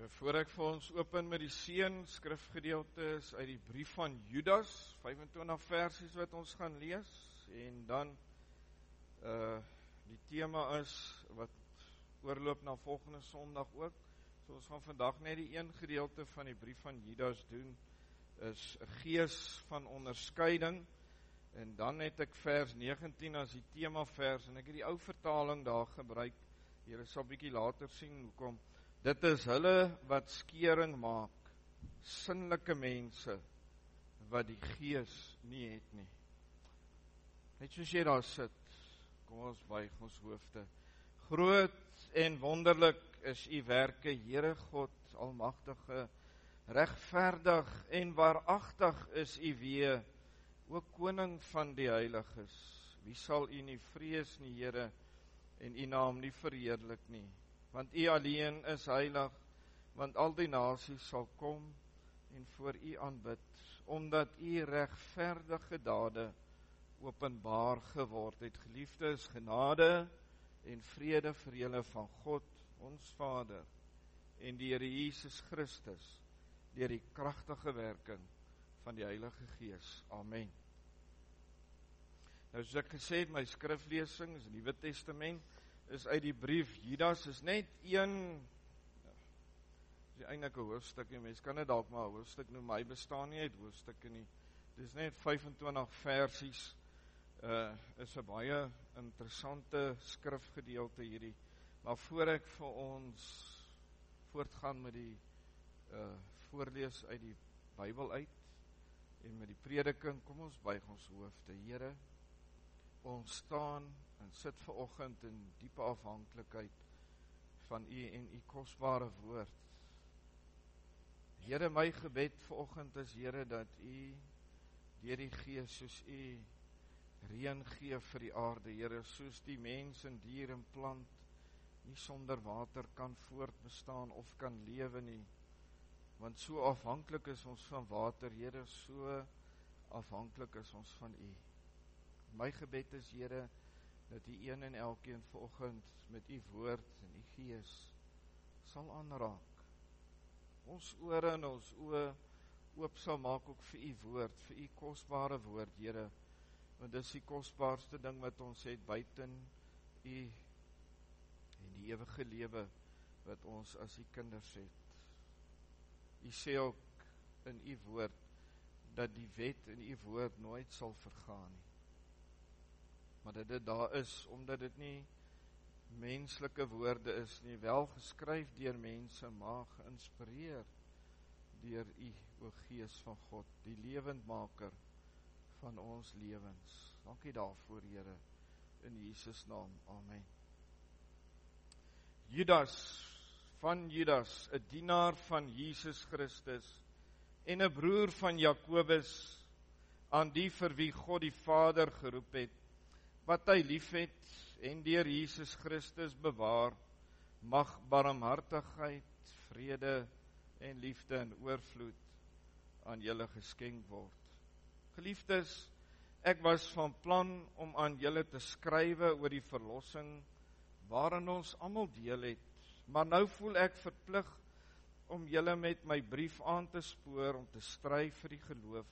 Voor ek vir ons open met die seën skrifgedeelte is uit die brief van Judas, 25 versies wat ons gaan lees, en dan die tema is wat oorloop na volgende Sondag ook. So ons gaan vandag net die een gedeelte van die brief van Judas doen, is 'n gees van onderskeiding, en dan het ek vers 19 as die tema vers, en ek het die ou vertaling daar gebruik. Julle sal bietjie later sien hoekom. Dit is hulle wat skering maak, sinnelike mense, wat die gees nie het nie. Net soos jy daar sit, kom ons buig ons hoofde. Groot en wonderlik is u werke, Here God, Almagtige, regverdig en waaragtig is u weë, o Koning van die heiliges. Wie sal u nie vrees nie, Here, en u naam nie verheerlik nie? Want u alleen is heilig, want al die nasies sal kom en voor u aanbid, omdat u regverdige dade openbaar geword het. Geliefdes, genade en vrede vir julle van God, ons Vader, en die Here Jesus Christus, deur die kragtige werking van die Heilige Gees. Amen. Nou, soos ek gesê het, my skriflesing is in die Nuwe Testament, is uit die brief Judas, is net een, is eintlik 'n hoofstuk, en mens kan dit dalk maar 'n hoofstuk noem, maar hy bestaan nie uit hoofstukke nie. Dit is net 25 versies, is 'n baie interessante skrifgedeelte hierdie, maar voor ek vir ons voortgaan met die voorlees uit die Bybel uit, en met die prediking, kom ons buig ons hoofde. Here, ons staan en sit vanoggend in diepe afhanklikheid van u en u kosbare woord. Here, my gebed vanoggend is, Here, dat u deur die Gees, soos u reën gee vir die aarde, Here, soos die mens en dier en plant nie sonder water kan voortbestaan of kan lewe nie, want so afhanklik is ons van water, Here, so afhanklik is ons van u. My gebed is, Here, dat u een en elkeen vanoggend met u woord en u Gees sal aanraak. Ons ore en ons oë oop sal maak ook vir u woord, vir u kosbare woord, Here, want dis die kosbaarste ding wat ons het buiten u en die ewige lewe wat ons as u kinders het. U sê ook in u woord dat die wet in u woord nooit sal vergaan nie, maar dat dit daar is, omdat dit nie menslike woorde is nie, wel geskryf deur mense, maar geïnspireer deur u, o Gees van God, die lewendmaker van ons lewens. Dankie daarvoor, Here, in Jesus naam, amen. Judas, 'n dienaar van Jesus Christus en 'n broer van Jakobus, aan die vir wie God die Vader geroep het, wat hy liefhet en deur Jesus Christus bewaar, mag barmhartigheid, vrede en liefde in oorvloed aan julle geskenk word. Geliefdes, ek was van plan om aan julle te skrywe oor die verlossing waarin ons almal deel het, maar nou voel ek verplig om julle met my brief aan te spoor om te stry vir die geloof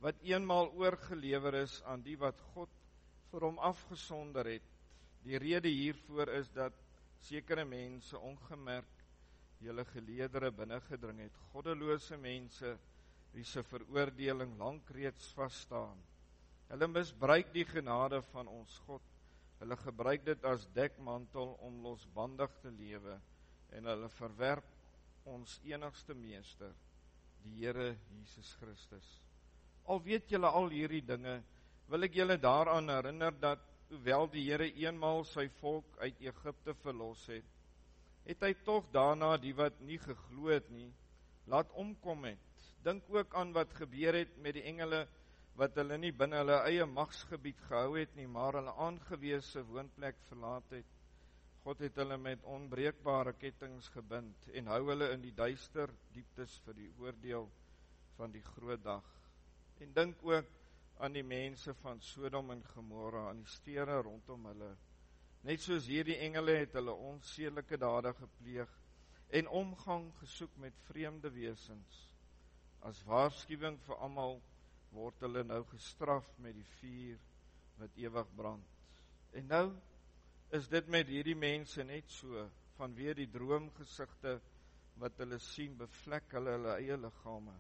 wat eenmaal oorgelewer is aan die wat God vir hom afgesonder het. Die rede hiervoor is dat sekere mense ongemerk julle geleedere binnengedring het, goddelose mense wie se veroordeling lank reeds vasstaan. Hulle misbruik die genade van ons God. Hulle gebruik dit as dekmantel om losbandig te lewe, en hulle verwerp ons enigste meester, die Here Jesus Christus. Al weet julle al hierdie dinge, wil ek julle daaraan herinner dat, hoewel die Here eenmaal sy volk uit Egipte verlos het, het hy tog daarna die wat nie geglo het nie, laat omkom het. Dink ook aan wat gebeur het met die engele, wat hulle nie binne hulle eie magsgebied gehou het nie, maar hulle aangewese woonplek verlaat het. God het hulle met onbreekbare kettinge gebind, en hou hulle in die duister dieptes vir die oordeel van die groot dag. En dink ook aan die mense van Sodom en Gomorra, aan die stede rondom hulle. Net soos hierdie engele het hulle onsedelike dade gepleeg, en omgang gesoek met vreemde wesens. As waarskuwing vir almal word hulle nou gestraf met die vuur wat ewig brand. En nou is dit met hierdie mense net so, vanweë die droomgesigte wat hulle sien, bevlek hulle eie liggame.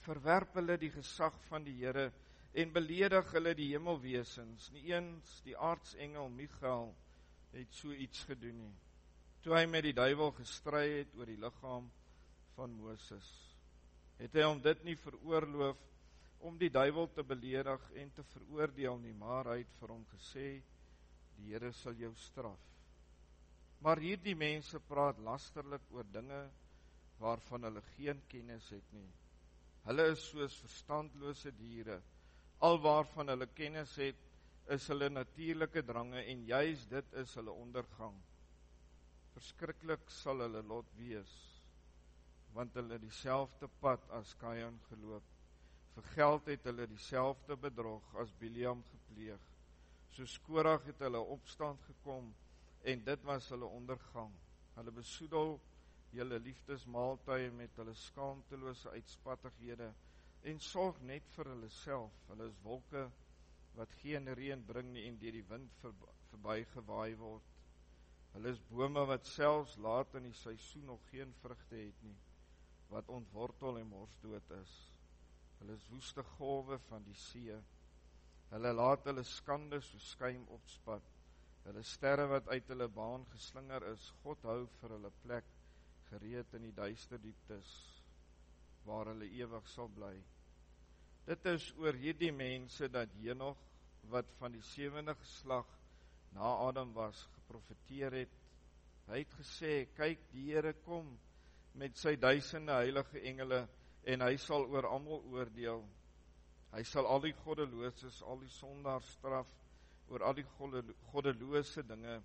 Verwerp hulle die gesag van die Here en beledig hulle die hemelwesens. Nie eens die aartsengel Michael het so iets gedoen nie, toe hy met die duiwel gestry het oor die liggaam van Moses. Het hy hom dit nie veroorloof om die duiwel te beledig en te veroordeel nie, maar hy het vir hom gesê, die Here sal jou straf. Maar hierdie mense praat lasterlik oor dinge waarvan hulle geen kennis het nie. Hulle is soos verstandlose diere. Al waarvan hulle kennis het, is hulle natuurlike drange en juis dit is hulle ondergang. Verskriklik sal hulle lot wees, want hulle dieselfde pad as Kain geloop. Vir geld het hulle dieselfde bedrog as Biliam gepleeg. Soos Korag het hulle opstand gekom en dit was hulle ondergang. Hulle besoedel julle liefdesmaaltye met hulle skaamtelose uitspattighede en sorg net vir hulle self. Hulle is wolke wat geen reën bring nie en deur die wind verby gewaai word. Hulle is bome wat selfs laat in die seisoen nog geen vrugte het nie, wat ontwortel en morsdood is. Hulle is woeste golwe van die see. Hulle laat hulle skande so skuim opspat. Hulle sterre wat uit hulle baan geslinger is, God hou vir hulle plek gereed in die duister dieptes, waar hulle ewig sal bly. Dit is oor hierdie mense dat Henog, wat van die 7de geslag na Adam was, geprofeteer het. Hy het gesê, kyk, die Here kom met sy duisende heilige engele, en hy sal oor almal oordeel. Hy sal al die goddeloses, al die sondaars straf, oor al die goddelose dinge,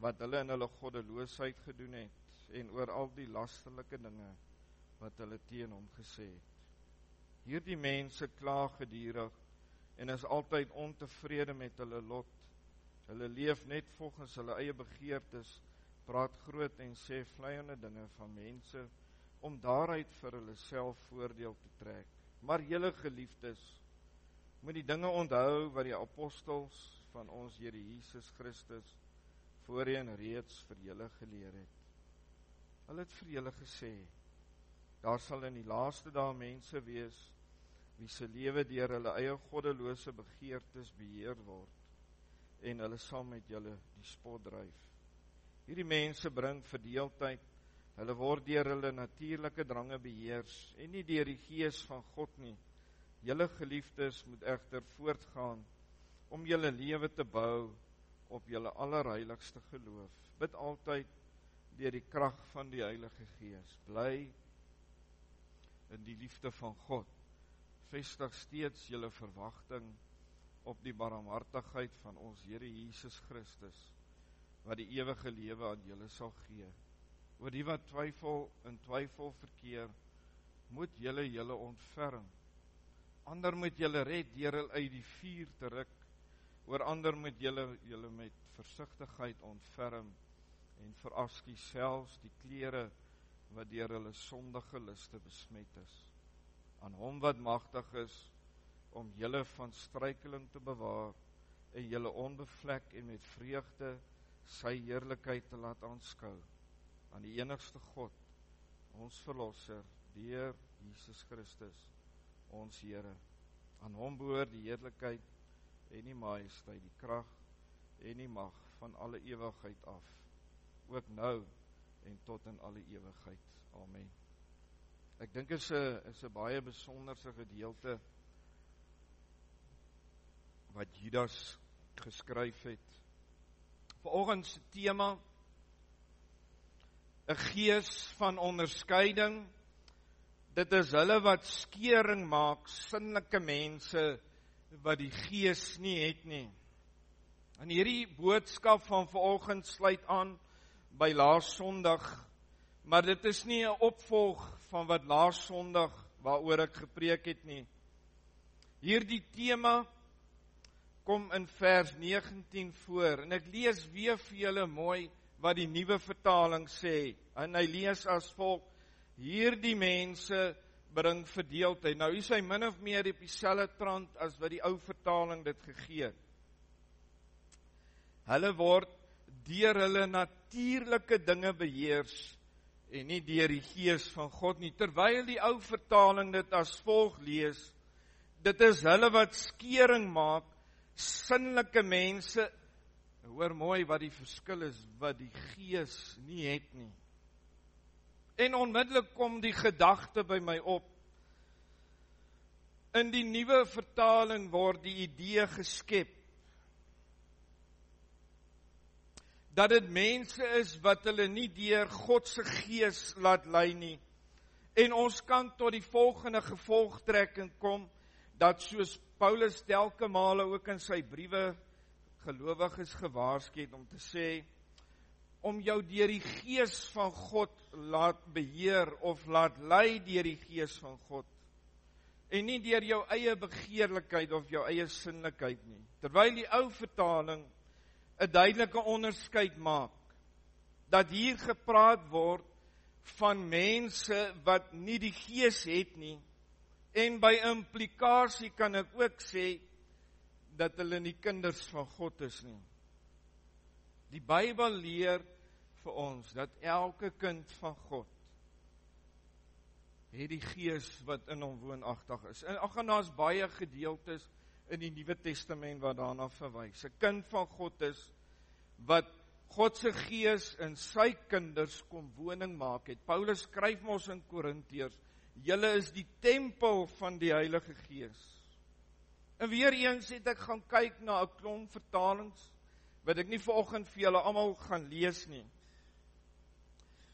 wat hulle in hulle goddeloosheid gedoen het, en oor al die lasterlike dinge, wat hulle teen hom gesê het. Hierdie mense kla gedurig, en is altyd ontevrede met hulle lot. Hulle leef net volgens hulle eie begeertes, praat groot en sê vleiende dinge van mense, om daaruit vir hulle self voordeel te trek. Maar julle geliefdes, moet die dinge onthou wat die apostels van ons Here Jesus Christus voorheen reeds vir julle geleer het. Hulle het vir julle gesê, daar sal in die laaste dae mense wees, wie se lewe deur hulle eie goddelose begeertes beheer word, en hulle sal met julle die spot dryf. Hierdie mense bring verdeeldheid, hulle word deur hulle natuurlike drange beheers, en nie deur die Gees van God nie. Julle geliefdes moet egter voortgaan, om julle lewe te bou op julle allerheiligste geloof. Bid altyd deur die krag van die Heilige Gees. Bly in die liefde van God. Vestig steeds julle verwagting op die barmhartigheid van ons Here Jesus Christus, wat die ewige lewe aan julle sal gee. Oor die wat in twyfel verkeer, moet julle ontferm. Ander moet julle red deur hulle uit die vuur te ruk. Oor ander moet julle met versigtigheid ontferm en verafskiet selfs die klere wat deur hulle sondige liste besmet is. Aan hom wat magtig is om julle van struikeling te bewaar en julle onbevlek en met vreugde sy heerlikheid te laat aanskou. Aan die enigste God, ons Verlosser, deur Jesus Christus, ons Here. Aan hom behoort die heerlikheid en die majesteit, die krag en die mag van alle ewigheid af, ook nou en tot in alle ewigheid. Amen. Ek dink is 'n baie besonderse gedeelte wat Judas geskryf het. Vanoggend se tema, 'n gees van onderskeiding. Dit is hulle wat skeuring maak, sinnelike mense wat die gees nie het nie. En hierdie boodskap van vanoggend sluit aan by laas Sondag, maar dit is nie 'n opvolg van wat laas Sondag waaroor ek gepreek het nie. Hierdie tema kom in vers 19 voor, en ek lees weer vir julle mooi wat die nuwe vertaling sê. En hy lees as volg: hierdie mense bring verdeeldheid. Nou is hy min of meer op dieselfde trant as wat die ou vertaling dit gegee het. Hulle word deur hulle natuurlike dinge beheers en nie deur die Gees van God nie. Terwyl die ou vertaling dit as volg lees: dit is hulle wat skering maak, sinnelike mense. Hoor mooi wat die verskil is, wat die Gees nie het nie. En onmiddellik kom die gedagte by my op. In die nuwe vertaling word die idee geskep dat dit mense is wat hulle nie deur God se Gees laat lei nie. En ons kan tot die volgende gevolgtrekking kom, dat soos Paulus telke male ook in sy briewe gelowiges gewaarsku het om te sê, om jou deur die Gees van God laat beheer of laat lei deur die Gees van God, en nie deur jou eie begeerlikheid of jou eie sinnlikheid nie. Terwyl die ou vertaling 'n duidelike onderskeid maak, dat hier gepraat word van mense wat nie die Gees het nie, en by implikasie kan ek ook sê, dat hulle nie kinders van God is nie. Die Bybel leer vir ons, dat elke kind van God, het die Gees wat in hom woonagtig is. En ag, daar's baie gedeeltes in die Nuwe Testament wat daarna verwys. 'n kind van God is, wat God se Gees in sy kinders kom woning maak het. Paulus skryf mos in Korintiërs, julle is die tempel van die Heilige Gees. En weer eens het ek gaan kyk na 'n klomp vertalings, wat ek nie vanoggend vir julle almal gaan lees nie.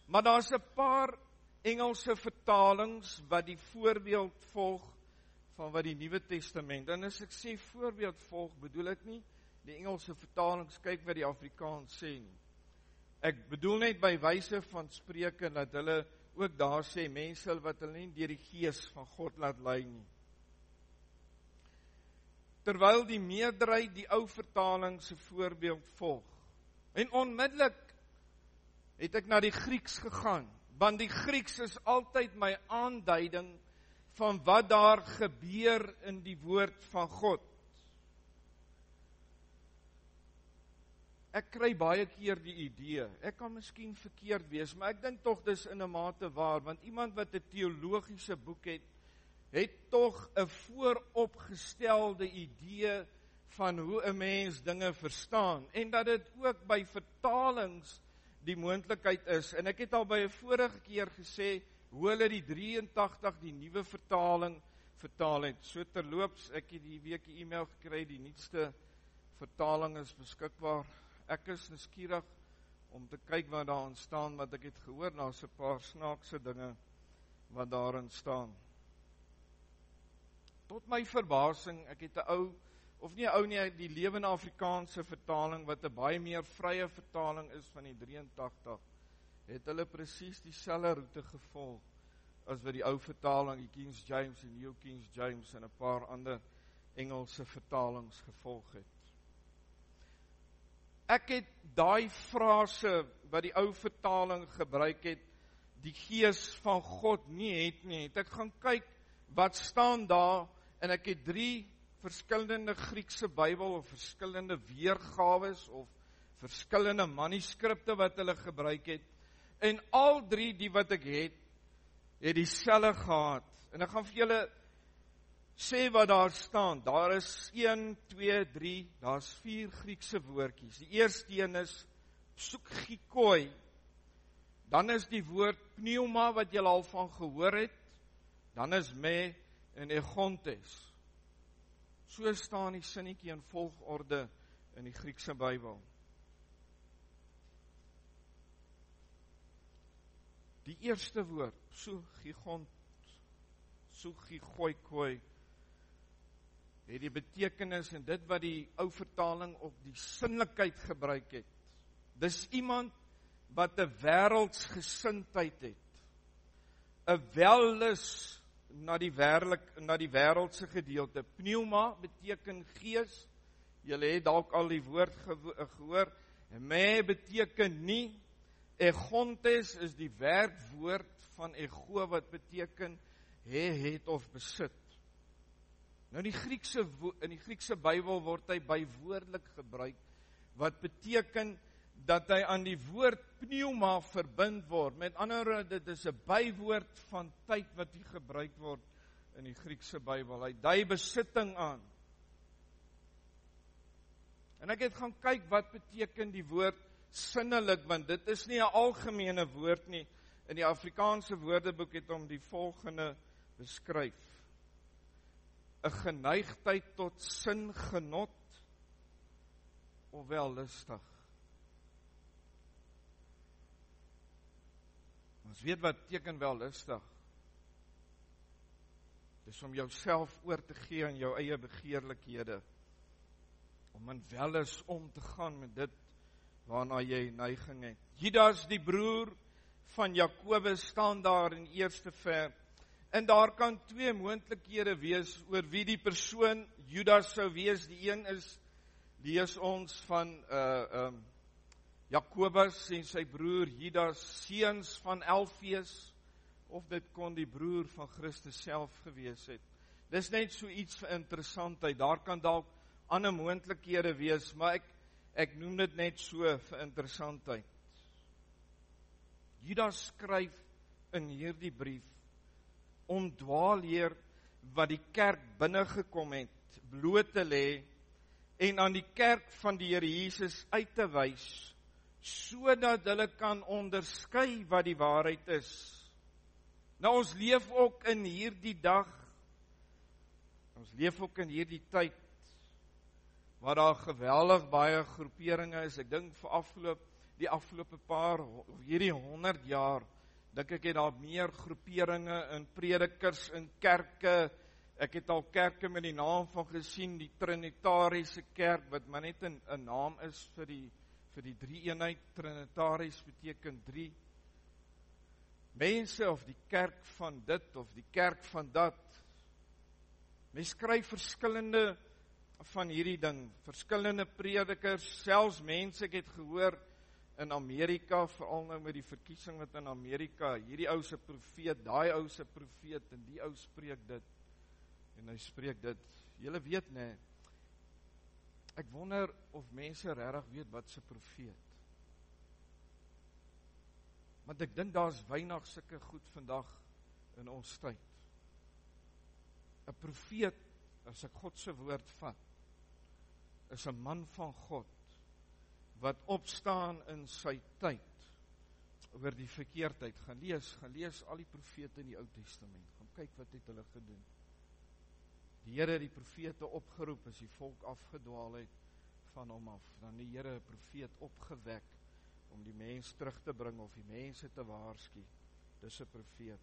Maar daar's 'n paar Engelse vertalings wat die voorbeeld volg van wat die Nuwe Testament. En as ek sê voorbeeld volg, bedoel ek nie die Engelse vertalings kyk wat die Afrikaans sê nie. Ek bedoel net by wyse van Spreuke dat hulle ook daar sê mense wat hulle nie deur die Gees van God laat lei nie. Terwyl die meerderheid die ou vertaling se voorbeeld volg. En onmiddellik het ek na die Grieks gegaan, want die Grieks is altyd my aanduiding van wat daar gebeur in die woord van God. Ek kry baie keer die idee, ek kan miskien verkeerd wees, maar ek dink tog dis in 'n mate waar, want iemand wat 'n teologiese boek het tog 'n vooropgestelde idee van hoe 'n mens dinge verstaan, en dat dit ook by vertalings die moontlikheid is. En ek het al by 'n vorige keer gesê, hoe hulle die 83, die nuwe vertaling, vertaal het. So terloops, ek het die week 'n e-mail gekry, die nuutste vertaling is beskikbaar. Ek is nuuskierig om te kyk wat daarin staan, want ek het gehoor, daar's 'n paar snaakse dinge wat daarin staan. Tot my verbasing, ek het 'n ou, of nie 'n ou nie, die Lewende Afrikaanse vertaling, wat 'n baie meer vrye vertaling is van die 83, het hulle presies dieselfde roete gevolg, as wat die ou vertaling, die King James en New King James, en 'n paar ander Engelse vertalings gevolg het. Ek het daai frase, wat die ou vertaling gebruik het, die Gees van God nie het nie, het ek gaan kyk, wat staan daar, en ek het 3 verskillende Griekse Bybel, of verskillende weergawes, of verskillende manuskripte wat hulle gebruik het, en al 3 die wat ek het dieselfde gehad, en ek gaan vir julle sê wat daar staan. Daar is 1, 2, 3, daar's 4 Griekse woordjies. Die eerste een is psuchikoi, dan is die woord pneuma, wat julle al van gehoor het, dan is me en egontes. So staan die sinnetjie in volgorde in die Griekse Bybel. Die eerste woord, psuchikoikoi, het die betekenis, en dit wat die ou vertaling op die sinnlikheid gebruik het. Dis iemand wat 'n wêreldsgesindheid het, 'n wellus na die wêreldse gedeelte. Pneuma beteken gees. Julle het dalk al die woord gehoor. Me beteken nie. Egontes is die werkwoord van ego wat beteken het of besit. Nou in die Griekse Bybel word hy bywoordelik gebruik, wat beteken dat hy aan die woord pneuma verbind word. Met ander woorde, dit is 'n bywoord van tyd wat hier gebruik word in die Griekse Bybel. Hy dui besitting aan. En ek het gaan kyk wat beteken die woord sinnelik, want dit is nie 'n algemene woord nie. In die Afrikaanse Woordeboek het hom die volgende beskryf: 'n geneigtheid tot singenot of wellustig. Ons weet wat beteken wellustig. Dis om jouself oor te gee aan jou eie begeerlikhede, om in wellus om te gaan met dit waarna jy neiging het. Judas, die broer van Jakobus, staan daar in eerste vers. En daar kan twee moontlikhede wees oor wie die persoon Judas sou wees. Die een is, lees ons van Jakobus en sy broer Judas, seuns van Alfeus, of dit kon die broer van Christus self gewees het. Dis net so iets vir interessantheid. Daar kan dalk ander moontlikhede wees, maar ek noem dit net so vir interessantheid. Judas skryf in hierdie brief om dwaalleer wat die kerk binnegekom het, bloot te lê en aan die kerk van die Here Jesus uit te wys, sodat hulle kan onderskei wat die waarheid is. Nou ons leef ook in hierdie dag, ons leef ook in hierdie tyd, waar daar geweldig baie groeperinge is. Ek dink vir die afgelope paar, of hierdie 100 jaar, dink ek het daar meer groeperinge in predikers, in kerke. Ek het al kerke met die naam van gesien, die Trinitariese kerk, wat maar net 'n naam is vir die drie-eenheid. Trinitaris beteken 3. Mense of die kerk van dit of die kerk van dat. Mens skryf verskillende van hierdie ding, verskillende predikers, selfs mense, ek het gehoor in Amerika, veral nou met die verkiesing wat in Amerika, hierdie ou se profeet, daai ou se profeet, en die ou spreek dit, en hy spreek dit. Julle weet nie, ek wonder of mense regtig weet wat se profeet. Want ek dink daar's weinig sulke goed vandag in ons tyd. 'n Profeet, as ek God se woord vat, is 'n man van God, wat opstaan in sy tyd, oor die verkeerdheid. Gaan lees al die profete in die Ou Testament, gaan kyk wat het hulle gedoen. Die Here het die profete opgeroep, as die volk afgedwaal het van hom af, dan die Here 'n profeet opgewek, om die mens terug te bring, of die mense te waarsku. Dis 'n profeet.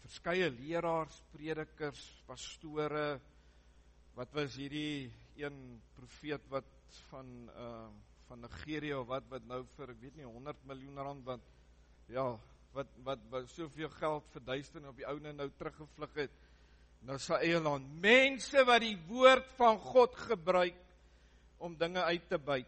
Verskeie leraars, predikers, pastore. Wat was hierdie een profeet wat van Nigeria, wat nou vir, ek weet nie, 100 miljoen rand, wat soveel geld verduister en op die ouene nou teruggevlug het na sy eie land. Mense wat die woord van God gebruik om dinge uit te byt.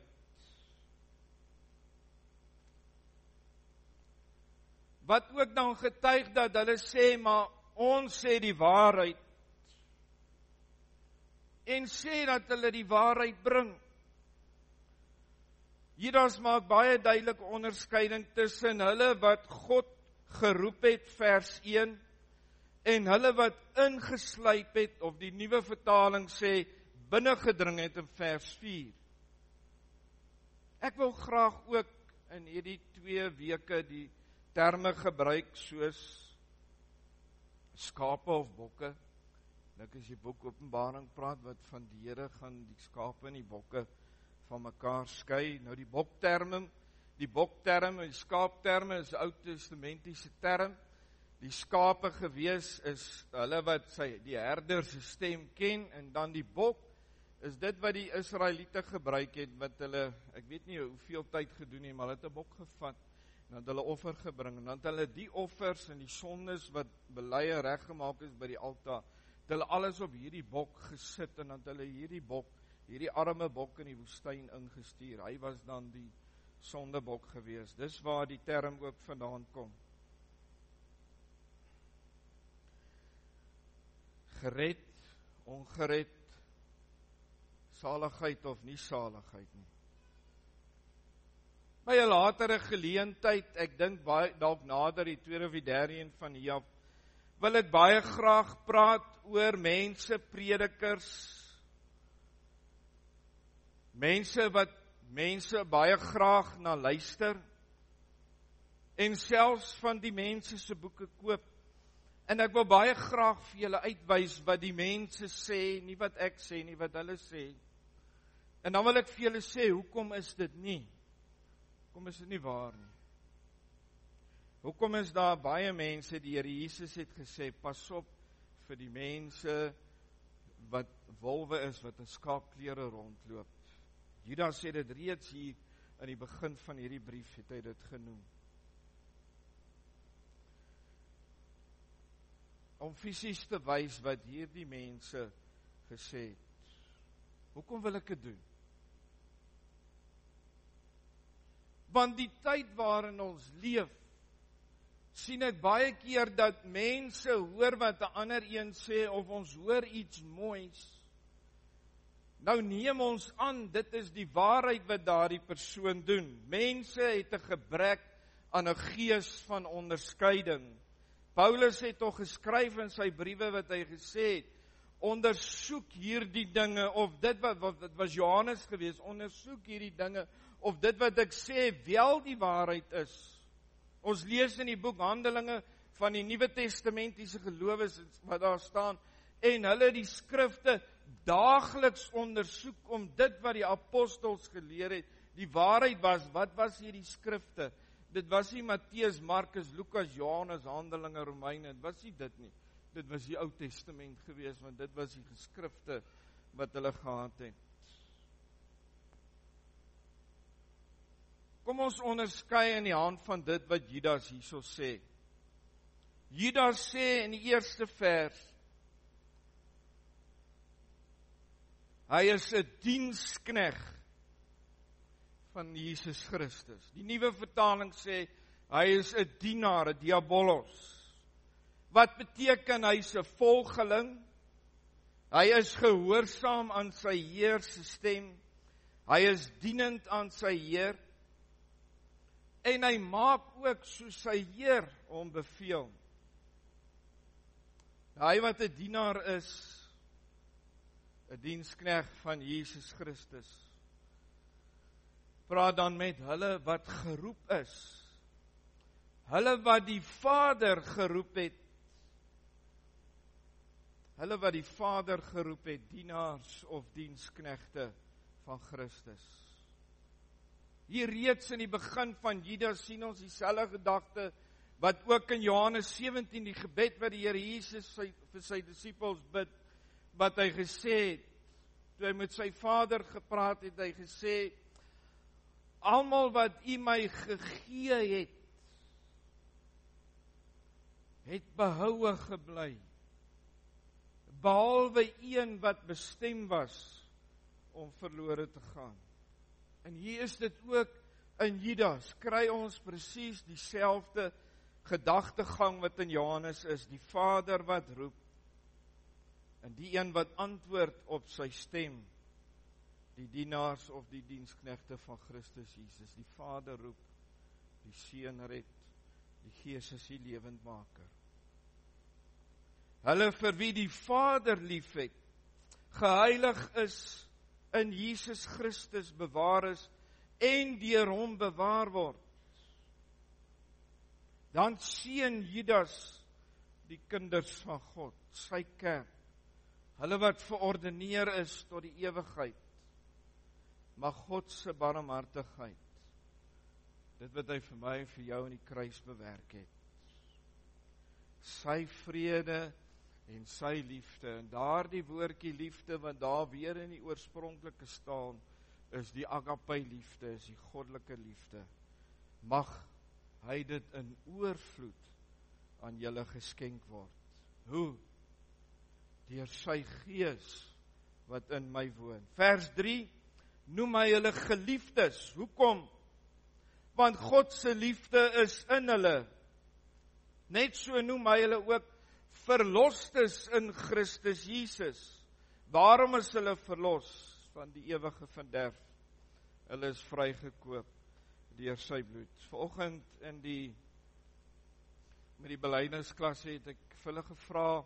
Wat ook dan getuig dat hulle sê, maar ons sê die waarheid. En sê dat hulle die waarheid bring. Judas maak baie duidelike onderskeiding tussen hulle wat God geroep het, vers 1, en hulle wat ingesluip het, of die nuwe vertaling sê, binnengedring het in vers 4. Ek wil graag ook in hierdie 2 weke die terme gebruik soos skape of bokke. Ek as die boek Openbaring praat wat van die Here gaan die skape en die bokke van mekaar skei. Nou die bokterm en die skaapterm is Ou Testamentiese term. Die skape gewees is hulle wat die herder se stem ken, en dan die bok is dit wat die Israeliete gebruik het, wat hulle, ek weet nie hoeveel tyd gedoen het, maar hulle het 'n bok gevat, en dan het hulle offer gebring, en dan het hulle die offers en die sondes wat bely reggemaak is by die altaar, het hulle alles op hierdie bok gesit, en dan het hulle hierdie bok hierdie arme bok in die woestyn ingestuur. Hy was dan die sondebok gewees. Dis waar die term ook vandaan kom. Gered, ongered, saligheid of nie saligheid nie. By 'n latere geleentheid, ek dink dalk nader die 2de of die 3de een van hier af, wil ek baie graag praat oor mense, predikers, mense wat mense baie graag na luister, en selfs van die mense se boeke koop. En ek wil baie graag vir julle uitwys wat die mense sê, nie wat ek sê nie, wat hulle sê. En dan wil ek vir julle sê, hoekom is dit nie? Hoekom is dit nie waar nie? Hoekom is daar baie mense, die Here Jesus het gesê, pas op vir die mense wat wolwe is, wat in skaapklere rondloop. Judas het dit reeds hier in die begin van hierdie brief, het hy dit genoem. Om fisies te wys wat hierdie mense gesê het. Hoekom wil ek dit doen? Want die tyd waarin ons leef, sien ek baie keer dat mense hoor wat 'n ander een sê, of ons hoor iets moois. Nou neem ons aan, dit is die waarheid wat daardie persoon doen. Mense het 'n gebrek aan 'n gees van onderskeiding. Paulus het tog geskryf in sy briewe wat hy gesê het, ondersoek hierdie dinge, of dit wat was Johannes gewees, ondersoek hierdie dinge, of dit wat ek sê wel die waarheid is. Ons lees in die boek Handelinge van die Nuwe Testamentiese gelowes wat daar staan, en hulle die skrifte daagliks ondersoek om dit wat die apostels geleer het, die waarheid was. Wat was hierdie skrifte? Dit was nie Matteus, Markus, Lukas, Johannes, Handelinge, Romeine, dit was nie dit nie. Dit was die Ou Testament gewees, want dit was die geskrifte wat hulle gehad het. Kom ons onderskei in die hand van dit wat Judas hierso sê. Judas sê in die eerste vers, hy is 'n diensknegt van Jesus Christus. Die nuwe vertaling sê, hy is 'n dienaar, 'n diabolos. Wat beteken hy's 'n volgeling? Hy is gehoorsaam aan sy Heer se stem. Hy is dienend aan sy Heer. En hy maak ook soos sy Heer hom beveel. Hy wat 'n dienaar is, 'n diensknegt van Jesus Christus, praat dan met hulle wat geroep is. Hulle wat die Vader geroep het. Hulle wat die Vader geroep het, dienaars of diensknegte van Christus. Hier reeds in die begin van Judas sien ons dieselfde gedagte wat ook in Johannes 17, die gebed wat die Here Jesus vir sy disippels bid, wat hy gesê het, toe hy met sy Vader gepraat het, hy gesê, almal wat U my gegee het behoue gebly, behalwe een wat bestem was om verlore te gaan. En hier is dit ook in Judas, kry ons presies dieselfde gedagtegang wat in Johannes is, die Vader wat roep, en die een wat antwoord op sy stem, die dienaars of die diensknegte van Christus Jesus. Die Vader roep, die Seun red, die Gees is die lewendmaker. Hulle vir wie die Vader liefhet, geheilig is, in Jesus Christus bewaar is, en deur hom bewaar word. Dan seën Judas die kinders van God, sy kerk, hulle wat verordeneer is tot die ewigheid. Maar God se barmhartigheid, dit wat hy vir my en vir jou in die kruis bewerk het, sy vrede en sy liefde, en daardie woordjie liefde wat daar weer in die oorspronklike staan, is die agape liefde, is die goddelike liefde. Mag hy dit in oorvloed aan julle geskenk word. Hoe? Deur sy Gees wat in my woon. Vers 3, noem hy hulle geliefdes. Hoekom? Want God se liefde is in hulle. Net so noem hy hulle ook verlostes in Christus Jesus. Waarom is hulle verlos van die ewige verderf? Hulle is vrygekoop deur sy bloed. Vanoggend met die belydenisklasse het ek vir hulle gevra,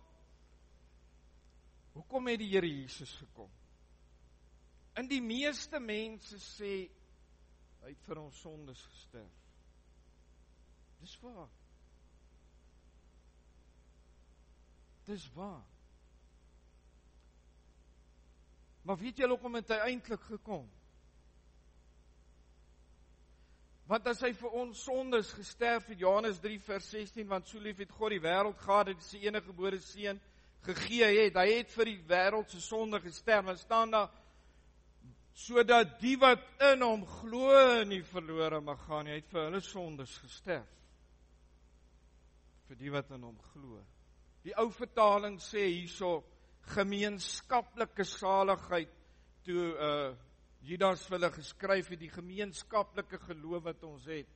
hoekom het die Here Jesus gekom? En die meeste mense sê, hy het vir ons sondes gesterf. Dis waar. Dis waar. Maar weet julle hoekom het hy eintlik gekom? Want as hy vir ons sondes gesterf het, Johannes 3 vers 16, want so lief het God die wêreld gehad, dat hy sy enige gebore seun gegee het. Hy het vir die wêreld se sonde gesterf. En staan daar, sodat die wat in hom glo nie verlore mag gaan nie. Hy het vir hulle sondes gesterf. Vir die wat in hom glo. Die ou vertaling sê hierso, gemeenskaplike saligheid, toe Judas vir hulle geskryf het, die gemeenskaplike geloof wat ons het.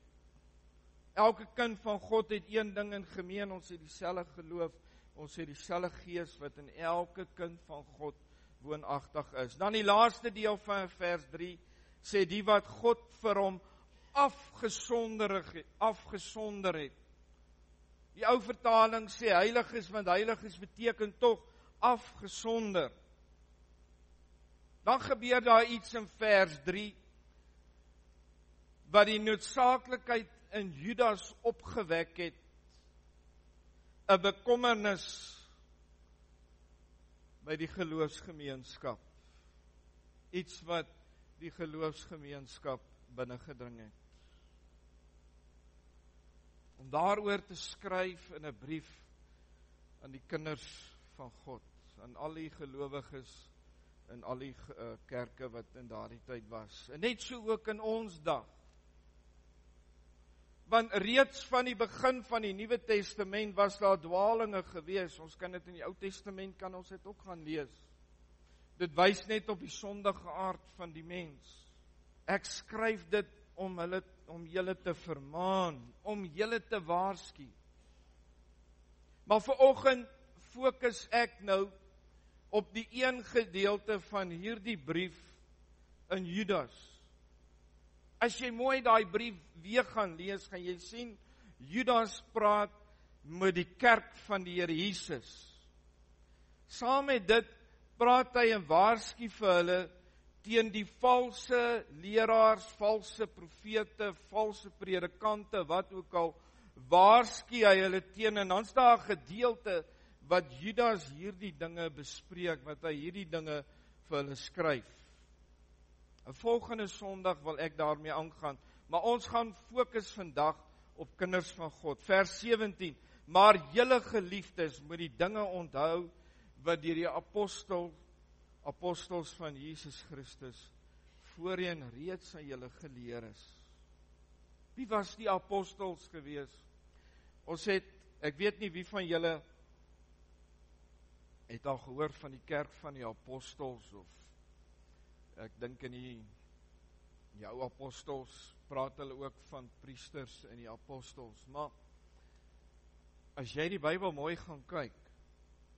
Elke kind van God het een ding in gemeen, ons het dieselfde geloof, ons het dieselfde gees wat in elke kind van God woonagtig is. Dan die laaste deel van vers 3 sê die wat God vir hom afgesonder het. Die ou vertaling sê heilig is, want heilig is beteken tog afgesonder. Dan gebeur daar iets in vers 3 wat die noodsaaklikheid in Judas opgewek het, 'n bekommernis by die geloofsgemeenskap. Iets wat die geloofsgemeenskap binnengedring het. Om daaroor te skryf in 'n brief aan die kinders van God, aan al die gelowiges in al die kerke wat in daardie tyd was. En net so ook in ons dag. Want reeds van die begin van die Nuwe Testament was daar dwalinge gewees. Ons kan dit in die Ou Testament, kan ons dit ook gaan lees. Dit wys net op die sondige aard van die mens. Ek skryf dit om julle te vermaan, om julle te waarsku. Maar vanoggend fokus ek nou op die een gedeelte van hierdie brief in Judas. As jy mooi daai brief weer gaan lees, gaan jy sien, Judas praat met die kerk van die Here Jesus. Saam met dit praat hy en waarsku vir hulle teen die valse leraars, valse profete, valse predikante, wat ook al, waarsku hy hulle teen, en dan's daar 'n gedeelte wat Judas hierdie dinge bespreek, wat hy hierdie dinge vir hulle skryf. 'n Volgende Sondag wil ek daarmee aangaan, maar ons gaan fokus vandag op kinders van God. Vers 17, maar julle geliefdes moet die dinge onthou wat deur die apostels van Jesus Christus voorheen reeds aan julle geleer is. Wie was die apostels gewees? Ek weet nie wie van julle het al gehoor van die kerk van die apostels, of ek dink in die ou apostels praat hulle ook van priesters en die apostels, maar as jy die Bybel mooi gaan kyk,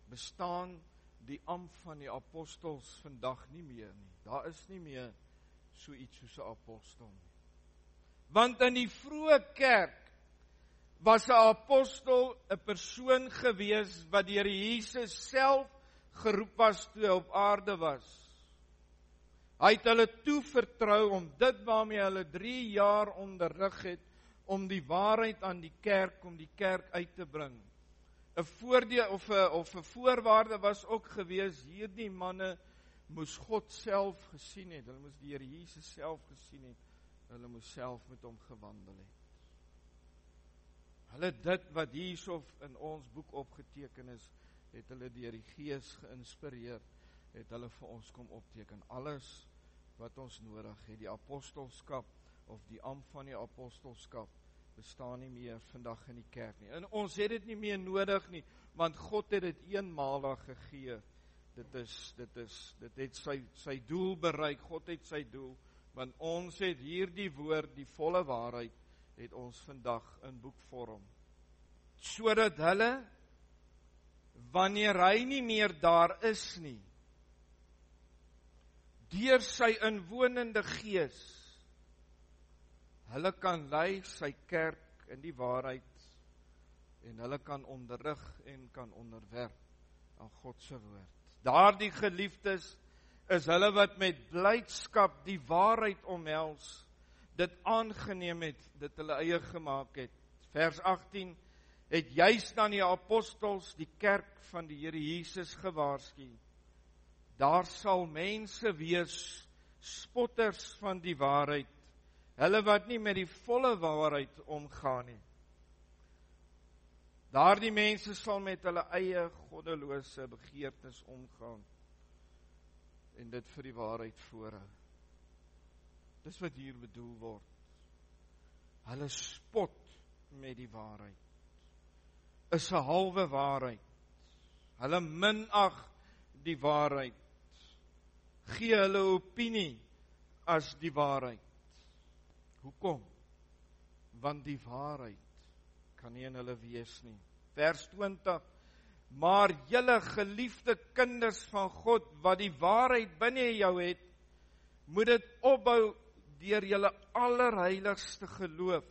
bestaan die ampt van die apostels vandag nie meer nie. Daar is nie meer so iets soos 'n apostel nie. Want in die vroeë kerk was 'n apostel 'n persoon gewees wat deur Jesus self geroep was toe hy op aarde was. Hy het hulle toevertrou om dit waarmee hulle 3 jaar onderrig het, om die waarheid aan die kerk, om die kerk uit te bring. 'n voordeel of 'n voorwaarde was ook gewees, hierdie manne moes God self gesien het, hulle moes die Here Jesus self gesien het, hulle moes self met hom gewandel het. Hulle dit wat hierso in ons boek opgeteken is, het hulle deur die Gees geïnspireer, het hulle vir ons kom opteken. Alles wat ons nodig het, die apostelskap of die ampt van die apostelskap, bestaan nie meer vandag in die kerk nie. En ons het dit nie meer nodig nie, want God het dit eenmalig gegee. dit het sy doel bereik, God het sy doel, want ons het hierdie woord, die volle waarheid, het ons vandag in boekvorm. Sodat hulle, wanneer hy nie meer daar is nie, deur sy inwonende Gees, hulle kan lei sy kerk in die waarheid, en hulle kan onderrig en kan onderwerp aan God se woord. Daardie geliefdes is hulle wat met blydskap die waarheid omhels, dit aangeneem het, dit hulle eie gemaak het. Vers 18 het juis dan die apostels die kerk van die Here Jesus gewaarsku. Daar sal mense wees, spotters van die waarheid, hulle wat nie met die volle waarheid omgaan nie. Daardie mense sal met hulle eie goddelose begeertes omgaan en dit vir die waarheid voorhou. Dis wat hier bedoel word. Hulle spot met die waarheid. Is 'n halwe waarheid. Hulle minag die waarheid. Gee hulle opinie as die waarheid. Hoekom? Want die waarheid kan nie in hulle wees nie. Vers 20, maar julle geliefde kinders van God, wat die waarheid binne jou het, moet dit opbou deur julle allerheiligste geloof.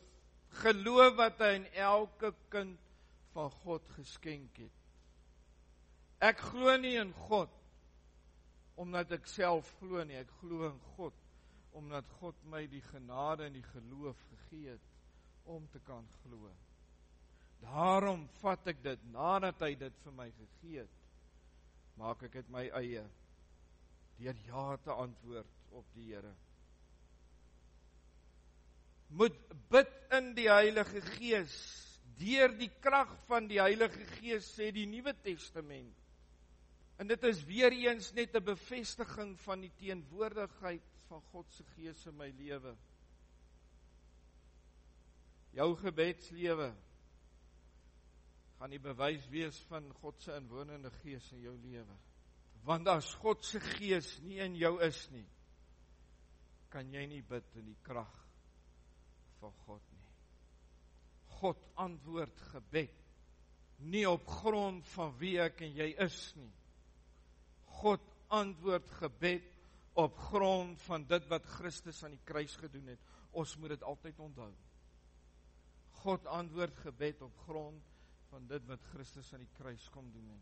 Geloof wat hy in elke kind van God geskenk het. Ek glo nie in God, omdat ek self glo nie, ek glo in God, omdat God my die genade en die geloof gegee het, om te kan glo. Daarom vat ek dit, nadat hy dit vir my gegee het, maak ek dit my eie, deur ja te antwoord op die Here. Moet bid in die Heilige Gees, deur die krag van die Heilige Gees, sê die Nuwe Testament. En dit is weer eens net 'n bevestiging van die teenwoordigheid van God se Gees in my lewe. Jou gebedslewe gaan die bewys wees van God se inwonende Gees in jou lewe. Want as God se Gees nie in jou is nie, kan jy nie bid in die krag van God nie. God antwoord gebed, nie op grond van wie ek en jy is nie. God antwoord gebed op grond van dit wat Christus aan die kruis gedoen het. Ons moet dit altyd onthou. God antwoord gebed op grond van dit wat Christus aan die kruis kom doen het.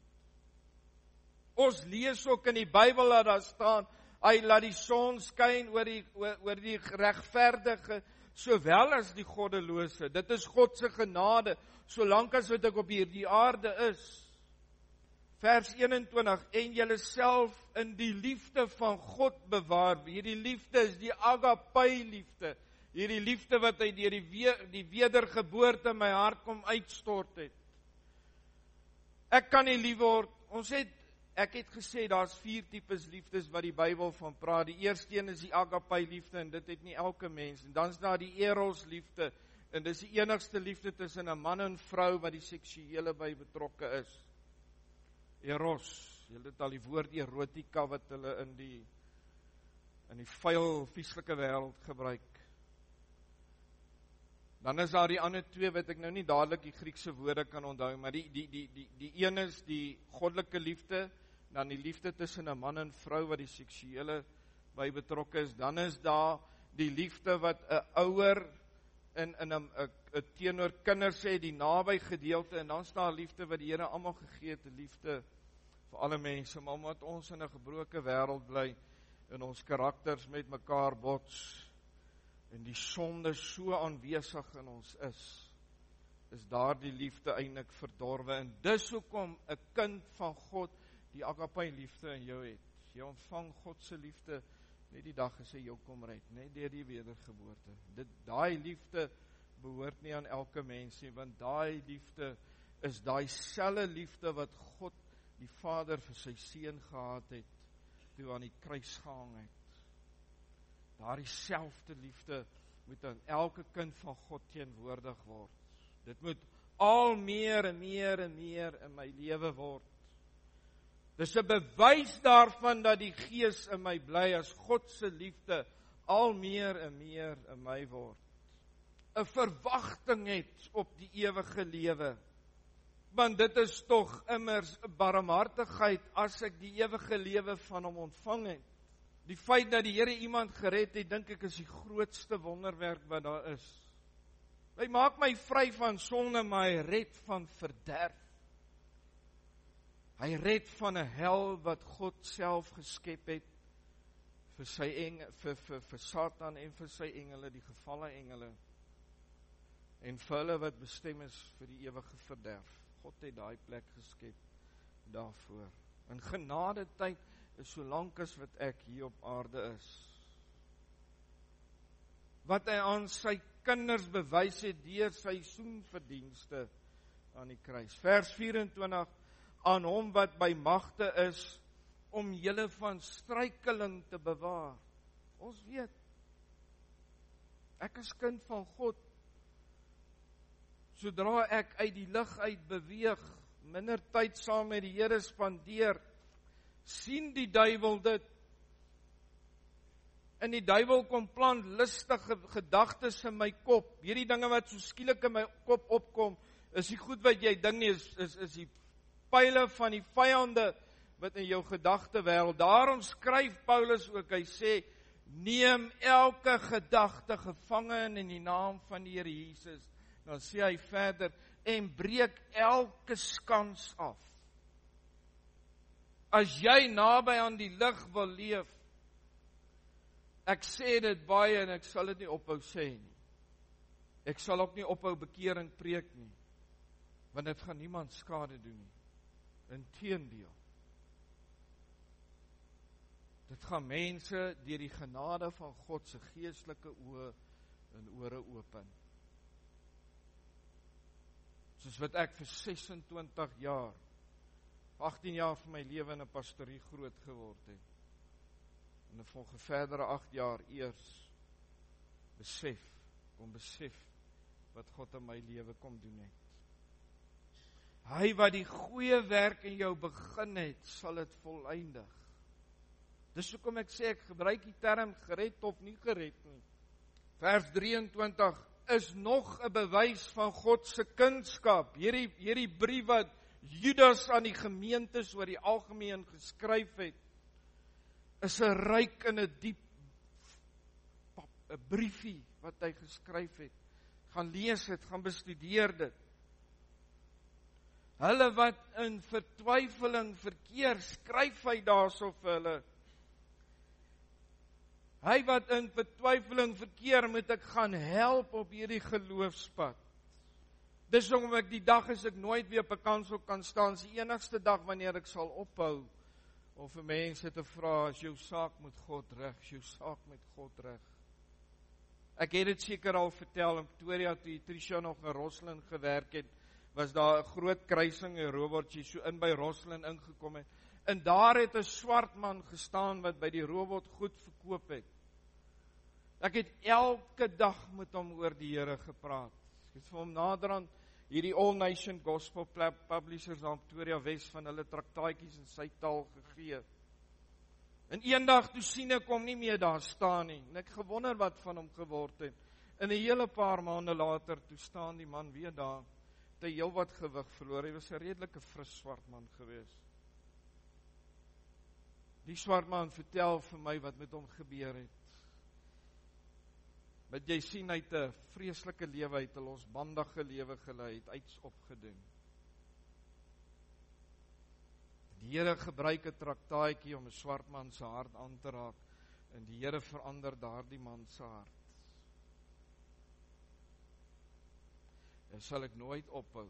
Ons lees ook in die Bybel dat daar staan, hy laat die son skyn oor die regverdige, sowel as die goddelose. Dit is God se genade, solank as wat ek op hierdie aarde is. Vers 21, en julle self in die liefde van God bewaar. Hierdie liefde is die agape liefde. Hierdie liefde wat hy deur die wedergeboorte in my hart kom uitstort het. Ek kan nie lief word. Ek het gesê, daar's 4 tipes liefdes wat die Bybel van praat. Die eerste een is die agape liefde, en dit het nie elke mens. En dan is daar die eros liefde, en dis die enigste liefde tussen 'n man en vrou wat die seksuele by betrokke is. Eros, julle het al die woord erotika wat hulle in die vuil, vieslike wêreld gebruik. Dan is daar die ander 2 wat ek nou nie dadelik die Griekse woorde kan onthou, maar die een is die goddelike liefde, dan die liefde tussen 'n man en vrou wat die seksuele by betrokke is. Dan is daar die liefde wat 'n ouer in 'n teenoor kinders het, die naby gedeelte, en dan is daar liefde wat die Here almal gegee het, 'n liefde vir alle mense, maar omdat ons in 'n gebroke wêreld bly en ons karakters met mekaar bots en die sonde so aanwesig in ons is daardie liefde eintlik verdorwe, en dis hoekom 'n kind van God die agape liefde in jou het. Jy ontvang God se liefde net die dag as hy jou kom red, net deur die wedergeboorte. Daai liefde behoort nie aan elke mens nie, want daai liefde is daai selfde liefde wat God die Vader vir sy seun gehad het toe aan die kruis gehang het. Daardie selfde liefde moet aan elke kind van God teenwoordig word. Dit moet al meer en meer en meer in my lewe word. Dis 'n bewys daarvan dat die Gees in my bly as God se liefde al meer en meer in my word. 'n Verwagting het op die ewige lewe. Want dit is tog immers 'n barmhartigheid as ek die ewige lewe van hom ontvang het. Die feit dat die Here iemand gered het, dink ek is die grootste wonderwerk wat daar is. Hy maak my vry van sonde, maar hy red van verderf. Hy red van 'n hel wat God self geskep het vir sy vir Satan en vir sy engele, die gevalle engele. En vir hulle wat bestem is vir die ewige verderf. God het daai plek geskep daarvoor. In genade tyd is so lank as wat ek hier op aarde is. Wat hy aan sy kinders bewys het deur sy soenverdienste aan die kruis. Vers 24, aan hom wat by magte is om julle van struikeling te bewaar. Ons weet, ek is kind van God. Sodra ek uit die lig uit beweeg, minder tyd saam met die Here spandeer, sien die duiwel dit. En die duiwel kom plant listige gedagtes in my kop. Hierdie dinge wat so skielik in my kop opkom, is die goed wat jy dink nie, is die pile van die vyande wat in jou gedagte wêreld. Daarom skryf Paulus ook, hy sê, neem elke gedagte gevange in die naam van die Here Jesus. Dan sê hy verder, en breek elke skans af. As jy naby aan die lig wil leef, ek sê dit baie en ek sal dit nie ophou sê nie. Ek sal ook nie ophou bekering preek nie, want dit gaan niemand skade doen nie. Inteendeel. Dit gaan mense deur die genade van God se geestelike oë en ore open. Soos wat ek vir 26 jaar, 18 jaar van my lewe in 'n pastorie groot geword het. En 'n volgende verdere 8 jaar eers besef wat God in my lewe kom doen het. Hy wat die goeie werk in jou begin het, sal dit volëindig. Dis hoekom ek sê, ek gebruik die term gered of nie gered nie. Vers 23 is nog 'n bewys van God se kindskap. Hierdie brief wat Judas aan die gemeentes oor die algemeen geskryf het, is 'n ryk en 'n diep 'n briefie wat hy geskryf het. Gaan lees dit, gaan bestudeer dit. Hulle wat in vertwyfeling verkeer, skryf hy daarso vir hulle. Hy wat in vertwyfeling verkeer, moet ek gaan help op hierdie geloofspad. Dis hoekom ek die dag as ek nooit weer op 'n kansel kan staan, is die enigste dag wanneer ek sal ophou om vir mense te vra, is jou saak met God reg, is jou saak met God reg. Ek het dit seker al vertel in Pretoria, toe Tricia nog in Rosslyn gewerk het, was daar 'n groot kruising en robots so in by Rosslyn ingekom het. En daar het 'n swart man gestaan wat by die robot goed verkoop het. Ek het elke dag met hom oor die Here gepraat. Ek het vir hom naderhand hierdie All Nation Gospel Publishers aan Pretoria Wes van hulle traktaatjies in sy taal gegee. En eendag toe sien ek hom nie meer daar staan nie. En ek gewonder wat van hom geword het. En 'n hele paar maande later toe staan die man weer daar. Het hy heelwat gewig verloor. Hy was 'n redelike fris swart man gewees. Die swart man vertel vir my wat met hom gebeur het. Wat jy sien, hy het 'n vreeslike lewe, hy het 'n losbandige lewe gelei, het iets opgedoen. Die Here gebruik 'n traktaatjie om 'n swart man se hart aan te raak, en die Here verander daardie man se hart. En sal ek nooit ophou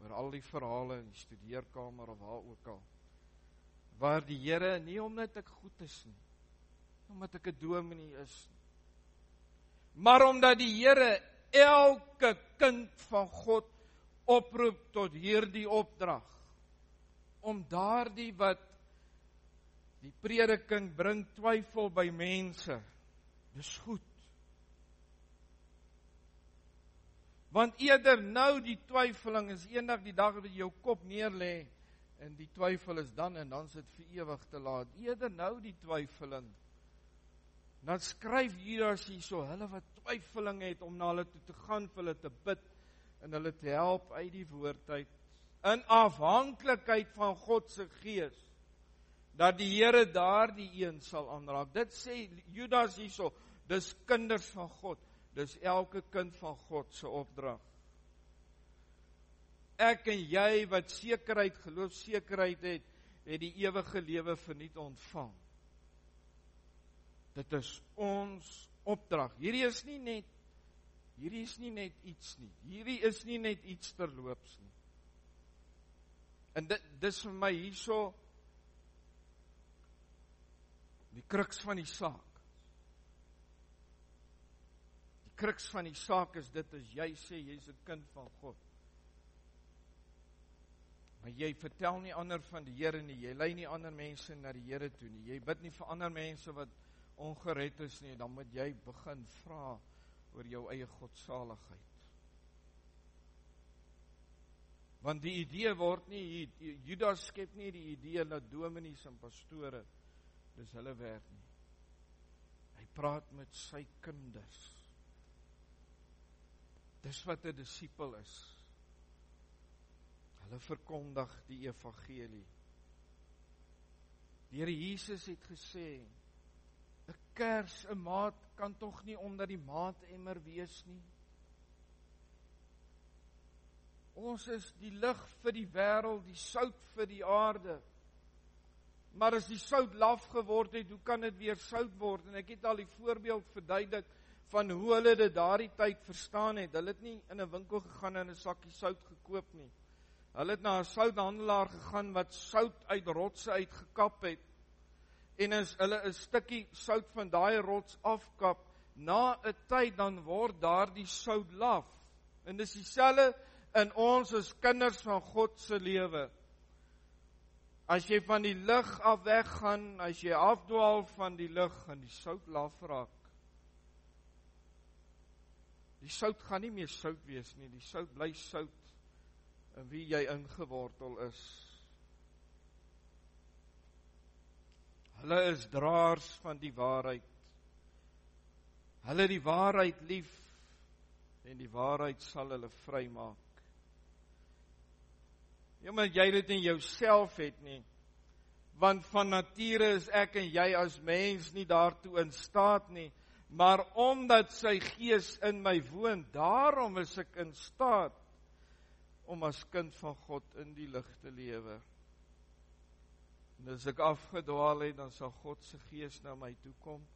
oor al die verhale in die studeerkamer of waar ook al, waar die Here, nie omdat ek goed is nie, omdat ek 'n dominee is nie, maar omdat die Here elke kind van God oproep tot hierdie opdrag, om daardie wat die prediking bring twyfel by mense, dis goed. Want eerder nou die twyfeling is eendag die dag wat jy jou kop neerlê En die twyfel is dan en dan is dit vir ewig te laat. Eerder nou die twyfeling. Dan skryf Judas hierso, hulle wat twyfeling het om na hulle toe te gaan, vir hulle te bid en hulle te help uit die woord uit, in afhanklikheid van God se gees, dat die Here daardie een sal aanraak. Dit sê Judas hierso, dis kinders van God, dis elke kind van God se opdrag. Ek en jy wat sekerheid, geloofsekerheid het die ewige lewe verniet ontvang. Dit is ons opdrag. Hierdie is nie net iets nie. Hierdie is nie net iets terloops nie. En dis vir my hierso die kruks van die saak. Die kruks van die saak is dit, as jy sê jy's 'n kind van God. Maar jy vertel nie ander van die Here nie, jy lei nie ander mense na die Here toe nie, jy bid nie vir ander mense wat ongered is nie, dan moet jy begin vra oor jou eie godsaligheid. Want die idee word nie, Judas skep nie die idee dat dominees en pastore, dis hulle werk nie. Hy praat met sy kinders. Dis wat 'n disipel is. Hulle verkondig die evangelie. Die Here Jesus het gesê, 'n kers, 'n maat kan tog nie onder die maatemmer wees nie. Ons is die lig vir die wêreld, die sout vir die aarde. Maar as die sout laf geword het, hoe kan dit weer sout word? En ek het al die voorbeeld verduidelik van hoe hulle dit daardie tyd verstaan het. Hulle het nie in 'n winkel gegaan en 'n sakkie sout gekoop nie. Hulle het na 'n southandelaar gegaan wat sout uit rotse uitgekap het. En as hulle 'n stukkie sout van daai rots afkap, na 'n tyd dan word daardie sout laf. En dis dieselfde in ons as kinders van God se lewe. As jy van die lig af weggaan, as jy afdwaal van die lig, gaan die sout laf raak. Die sout gaan nie meer sout wees nie, die sout bly sout in wie jy ingewortel is. Hulle is draers van die waarheid. Hulle die waarheid lief en die waarheid sal hulle vrymaak. Nie omdat jy dit in jouself het nie, want van nature is ek en jy as mens nie daartoe in staat nie, maar omdat sy gees in my woon, daarom is ek in staat om as kind van God in die lig te lewe. En as ek afgedwaal het, dan sal God se gees na my toe kom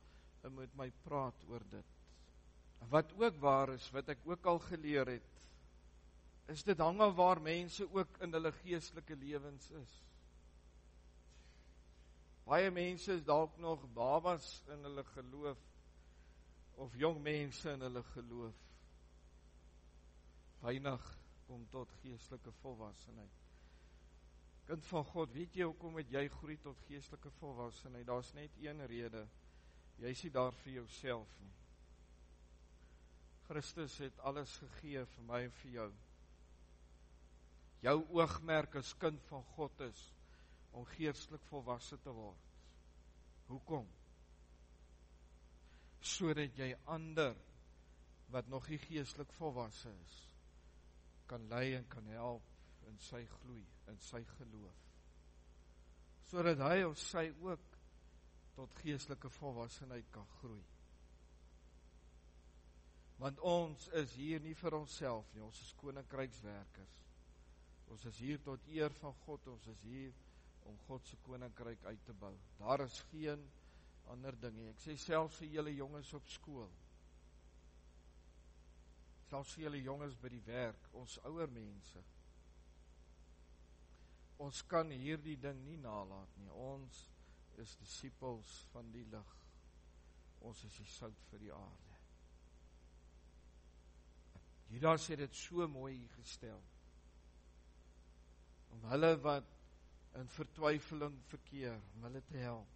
en met my praat oor dit. En wat ook waar is, wat ek ook al geleer het, is dit hang af waar mense ook in hulle geestelike lewens is. Baie mense is dalk nog babas in hulle geloof, of jong mense in hulle geloof. Weinig kom tot geestelike volwassenheid. Kind van God, weet jy hoekom het jy groei tot geestelike volwassenheid? Daar's net een rede. Jy is nie daar vir jouself nie. Christus het alles gegee vir my en vir jou. Jou oogmerk as kind van God is om geestelik volwasse te word. Hoekom? Sodat jy ander wat nog nie geestelik volwasse is, kan lei en kan help in sy gloei, in sy geloof. Sodat hy of sy ook tot geestelike volwassenheid kan groei. Want ons is hier nie vir onsself nie, ons is koninkrykswerkers. Ons is hier tot eer van God, ons is hier om God se koninkryk uit te bou. Daar is geen ander ding nie. Ek sê selfs vir julle jonges op skool, selfs vir julle jonges by die werk, ons ouer mense, ons kan hierdie ding nie nalat nie. Ons is disippels van die lig. Ons is die sout vir die aarde. Judas het dit so mooi gestel. Om hulle wat in vertwyfeling verkeer, om hulle te help.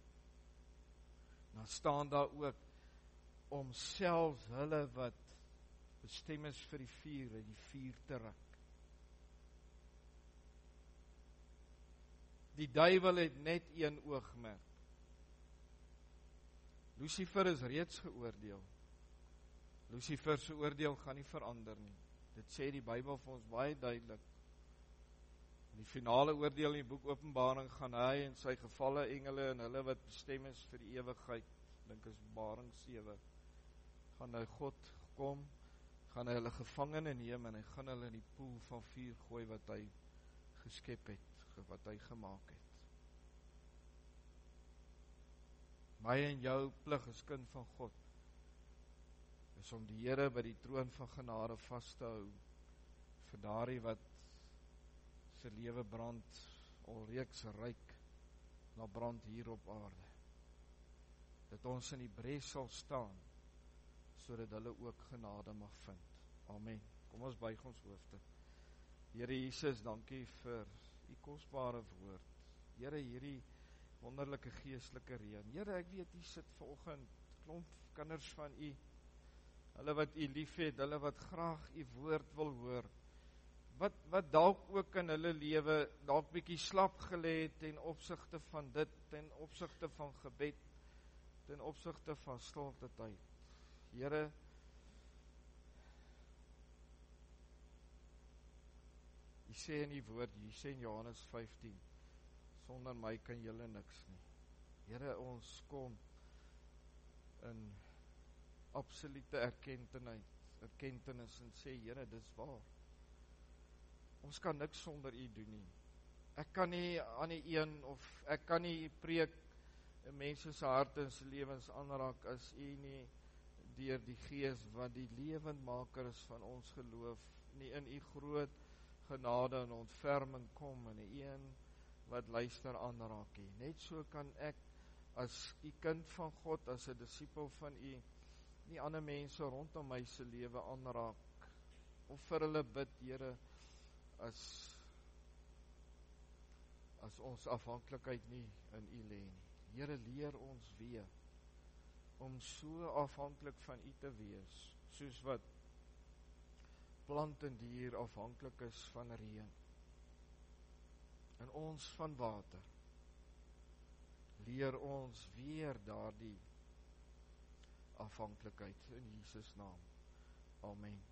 Dan staan daar ook om selfs hulle wat bestem is vir die vuur, uit die vuur te ruk. Die duiwel het net een oogmerk. Lucifer is reeds geoordeel. Lucifer se oordeel gaan nie verander nie. Dit sê die Bybel vir ons baie duidelik. In die finale oordeel in die boek Openbaring gaan hy en sy gevalle engele en hulle wat bestem is vir die ewigheid, dink is Openbaring 7, gaan hy God kom, gaan hy hulle gevangene neem en hy gaan hulle in die poel van vuur gooi wat hy geskep het, wat hy gemaak het. My en jou plig as kind van God is om die Here by die troon van genade vas te hou vir daardie wat sy lewe brand alreeds ryk na brand hier op aarde. Dat ons in die bres sal staan sodat hulle ook genade mag vind. Amen. Kom ons buig ons hoofde. Here Jesus, dankie vir u kosbare woord. Here, hierdie wonderlike geestelike reën. Here, ek weet u sit vanoggend klomp kinders van u, hulle wat u liefhet, hulle wat graag u woord wil hoor, wat dalk ook in hulle lewe dalk bietjie slap gelê het ten opsigte van dit, ten opsigte van gebed, ten opsigte van stilte tyd. Here, u sê in die woord, u sê in Johannes 15, sonder my kan julle niks nie. Here, ons kom in absolute erkentenis en sê, Here, dis waar. Ons kan niks sonder u doen nie. Ek kan nie aan die een, of ek kan nie preek in mense se harte en se lewens aanraak as u nie deur die Gees wat die lewendmaker is van ons geloof, nie in u groot genade en ontferming kom en die een wat luister aanraak nie. Net so kan ek as u kind van God, as 'n disipel van u, nie ander mense rondom my se lewe aanraak of vir hulle bid, Here, as ons afhanklikheid nie in u lê nie. Here, leer ons weer om so afhanklik van u te wees, soos wat plant en dier afhanklik is van reën en ons van water. Leer ons weer daardie afhanklikheid in Jesus naam. Amen.